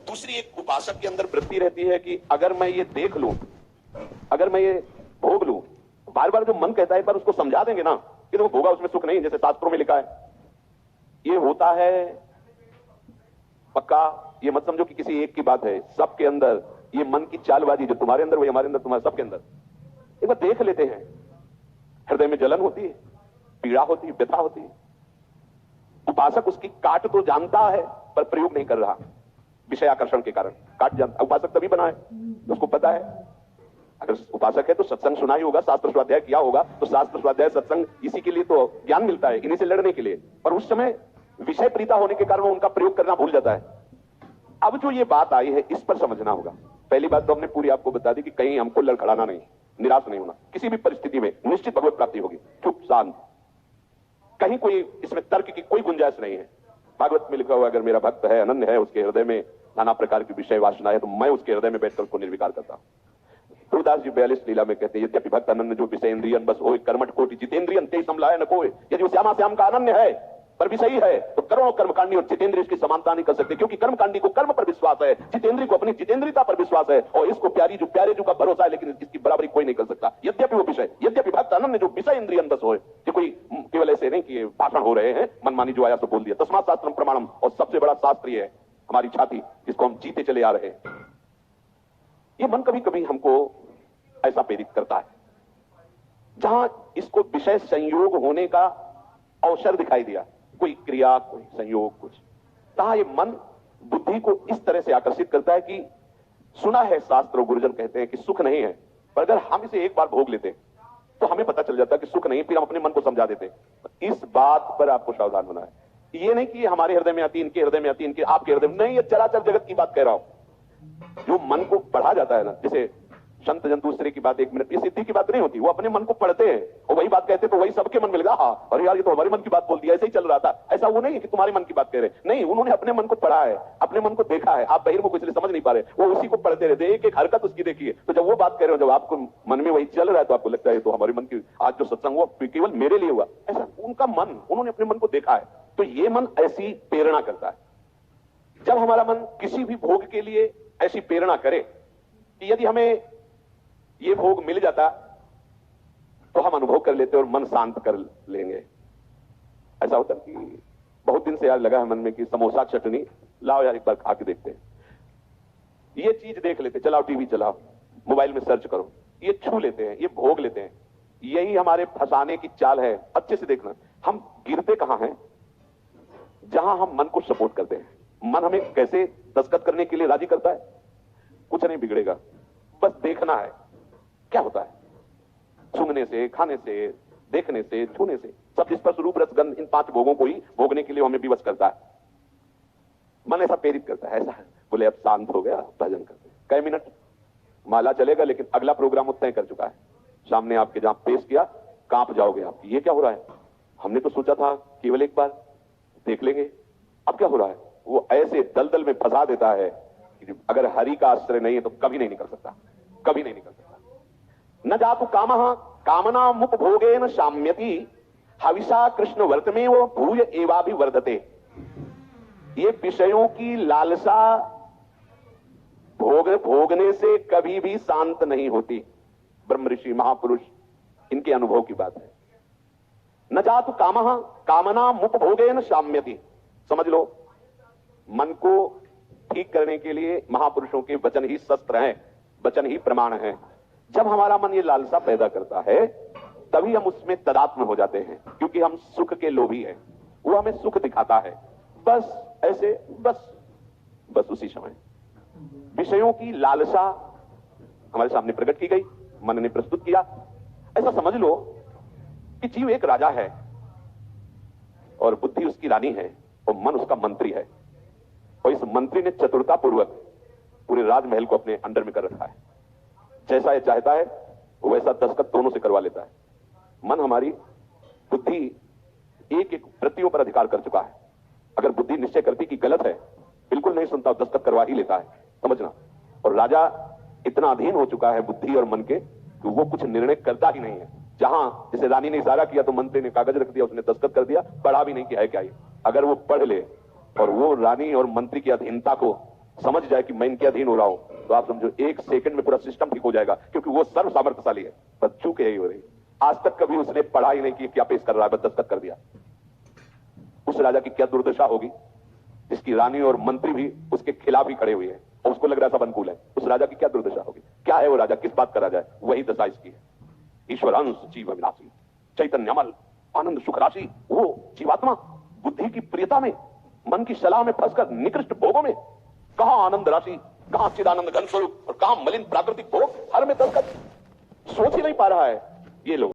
दूसरी एक उपासक के अंदर वृत्ति रहती है कि अगर मैं ये देख लूं, अगर मैं ये भोग लूं, बार बार जो मन कहता है पर उसको समझा देंगे ना कि वो भोगा उसमें सुख नहीं, जैसे शास्त्रों में लिखा है। ये होता है पक्का, ये मत समझो कि किसी एक की बात है, सबके अंदर ये मन की चालबाजी जो तुम्हारे अंदर वही हमारे अंदर, तुम्हारे सबके अंदर। एक बार देख लेते हैं, हृदय में जलन होती है, पीड़ा होती है, व्यथा होती है। उपासक उसकी काट तो जानता है पर प्रयोग नहीं कर रहा, विषय आकर्षण के कारण काट जानता। उपासक तभी बना है तो उसको पता है। अगर उपासक है तो सत्संग सुना ही होगा, शास्त्र स्वाध्याय किया होगा, तो शास्त्र स्वाध्याय सत्संग इसी के लिए तो ज्ञान मिलता है, इन्हीं से लड़ने के लिए। पर उस समय विषय प्रीता होने के कारण वो उनका प्रयोग करना भूल जाता है। अब जो ये बात आई है इस पर समझना होगा। पहली बात तो हमने पूरी आपको बता दी कि कहीं हमको लड़खड़ाना नहीं, निराश नहीं होना, किसी भी परिस्थिति में निश्चित भगवत प्राप्ति होगी। चुप शांत, कहीं कोई इसमें तर्क की कोई गुंजाइश नहीं है। भागवत में लिखा हुआ अगर मेरा भक्त है, अनन्य है, उसके हृदय में नाना प्रकार की विषय वासना है, तो मैं उसके हृदय में बैठकर उसको निर्विकार करता हूं। तुलसीदास जी 42 लीला में कहते हैं, यद्यपि भक्त अनन्य जो विषय इंद्रियन बस होए, कर्मठ कोटि जितेंद्रियन ते समलाय न कोय। यदि वो श्यामा श्याम का अनन्य है पर विषयी है तो करोड़ों कर्मकांडी और जितेंद्रिय इसकी समानता नहीं कर सकते, क्योंकि कर्मकांडी को कर्म पर विश्वास है, जितेंद्रिय को अपनी जितेंद्रियता पर विश्वास है, और इसको प्यारे जो का भरोसा है, लेकिन इसकी बराबरी कोई नहीं कर सकता। यद्यपि वो विषय, यद्यपि भक्त अनन्य जो विषय इंद्रियन बस होए, ये कोई केवल ऐसे नहीं कि भाषण हो रहे हैं, मनमानी जो आया तो बोल दिया। तस्मात् शास्त्रम प्रमाणम, और सबसे बड़ा शास्त्र है हमारी छाती, जिसको हम जीते चले आ रहे हैं। ये मन कभी कभी हमको ऐसा प्रेरित करता है, जहां इसको विषय संयोग होने का अवसर दिखाई दिया, कोई क्रिया, कोई संयोग, कुछ, तहां ये मन बुद्धि को इस तरह से आकर्षित करता है कि सुना है शास्त्र, गुरुजन कहते हैं कि सुख नहीं है, पर अगर हम इसे एक बार भोग लेते तो हमें पता चल जाता है कि सुख नहीं, फिर हम अपने मन को समझा देते। इस बात पर आपको सावधान होना है। ये नहीं कि हमारे हृदय में आती, इनके हृदय में आती, इनके आपके हृदय में नहीं, ये चराचर जगत की बात कह रहा हूं। जो मन को पढ़ा जाता है ना, जैसे संत जन दूसरे की बात, एक मिनट, ये सिद्धि की बात नहीं होती, वो अपने मन को पढ़ते हैं और वही बात कहते, तो वही सबके मन में लगा, हाँ अरे यार ये तो हमारे मन की बात बोल दिया, ऐसे ही चल रहा था। ऐसा वो नहीं है कि तुम्हारे मन की बात कह रहे, नहीं, उन्होंने अपने मन को पढ़ा है, अपने मन को देखा है। आप बहिर्मुख इसलिए समझ नहीं पा रहे, वो उसी को पढ़ते रहते, एक एक हरकत उसकी देखिए। तो जब वो बात कह रहे हो, जब आपको मन में वही चल रहा है, तो आपको लगता है तो हमारे मन की आज जो सत्संग हुआ केवल मेरे लिए हुआ, ऐसा उनका मन, उन्होंने अपने मन को देखा है। तो ये मन ऐसी प्रेरणा करता है। जब हमारा मन किसी भी भोग के लिए ऐसी प्रेरणा करे कि यदि हमें ये भोग मिल जाता तो हम अनुभव कर लेते और मन शांत कर लेंगे। ऐसा होता कि बहुत दिन से यार लगा है मन में कि समोसा चटनी लाओ यार एक बार खा के देखते हैं, ये चीज देख लेते, चलाओ टीवी चलाओ, मोबाइल में सर्च करो, ये छू लेते हैं, ये भोग लेते हैं। यही हमारे फंसाने की चाल है। अच्छे से देखना, हम गिरते कहां हैं? जहां हम मन को सपोर्ट करते हैं। मन हमें कैसे दस्तखत करने के लिए राजी करता है? कुछ नहीं बिगड़ेगा, बस देखना है क्या होता है। सूंघने से, खाने से, देखने से, छूने से, सब स्पर्श रूप रस गंध, इन 5 भोगों को ही भोगने के लिए हमें विवश करता है। मन ऐसा प्रेरित करता है, ऐसा है। बोले अब शांत हो गया, भजन करते। कई मिनट माला चलेगा, लेकिन अगला प्रोग्राम तय कर चुका है। सामने आपके जहां पेश किया, कांप जाओगे आप, ये क्या हो रहा है? हमने तो सोचा था केवल एक बार देख लेंगे, अब क्या हो रहा है? वो ऐसे दलदल में फंसा देता है कि अगर हरि का आश्रय नहीं है तो कभी नहीं निकल सकता, कभी नहीं निकल सकता। न जातु कामः कामना मुपभोगेन शाम्यति, हविषा कृष्ण वर्तमे वो भूय एवाभिवर्धते। ये विषयों की लालसा भोगने से कभी भी शांत नहीं होती। ब्रह्म ऋषि महापुरुष, इनके अनुभव की बात है। न जातु कामः कामना मुपभोगेन शाम्यति। समझ लो, मन को ठीक करने के लिए महापुरुषों के वचन ही शस्त्र हैं, वचन ही प्रमाण हैं। जब हमारा मन ये लालसा पैदा करता है तभी हम उसमें तदात्म हो जाते हैं, क्योंकि हम सुख के लोभी हैं। वो हमें सुख दिखाता है, बस ऐसे, बस उसी समय विषयों की लालसा हमारे सामने प्रकट की गई, मन ने प्रस्तुत किया। ऐसा समझ लो कि जीव एक राजा है और बुद्धि उसकी रानी है और मन उसका मंत्री है, और इस मंत्री ने चतुरता पूर्वक पूरे राजमहल को अपने अंडर में कर रखा है। जैसा ये चाहता है वैसा दस्तखत दोनों से करवा लेता है। मन, हमारी बुद्धि एक एक वृत्तियों पर अधिकार कर चुका है। अगर बुद्धि निश्चय करती कि गलत है, बिल्कुल नहीं सुनता, दस्तखत करवा ही लेता है, समझना। और राजा इतना अधीन हो चुका है बुद्धि और मन के कि वो कुछ निर्णय करता ही नहीं है। जहां जैसे रानी ने इशारा किया तो मंत्री ने कागज रख दिया, उसने दस्तखत कर दिया, पढ़ा भी नहीं कि है क्या ये। अगर वो पढ़ ले और वो रानी और मंत्री की अधीनता को समझ जाए कि मैं इनके अधीन हो रहा हूं, तो आप समझो 1 सेकंड में पूरा सिस्टम ठीक हो जाएगा, क्योंकि वो सर्व सामर्थ्यशाली है। बस चूक यही हो रही, आज तक कभी उसने पढ़ाई नहीं की, क्या पेश कर रहा है, बस दस्तखत कर दिया। उस राजा की क्या दुर्दशा होगी जिसकी रानी और मंत्री भी उसके खिलाफ ही खड़े हुए हैं और उसको लग रहा है सब अनुकूल है। उस राजा की क्या दुर्दशा होगी? क्या है वो राजा, किस बात का राजा है? वही दशा इसकी है। ईश्वरांश जीव विनाशी, चैतन्यमल आनंद सुख राशि, वो जीवात्मा बुद्धि की प्रियता में, मन की सलाह में फंसकर निकृष्ट भोगों में, कहां आनंद राशि, कहां चिदानंद घन स्वरूप और कहां मलिन प्राकृतिक भोग, हर में दस्तखत, सोच ही नहीं पा रहा है ये लोग।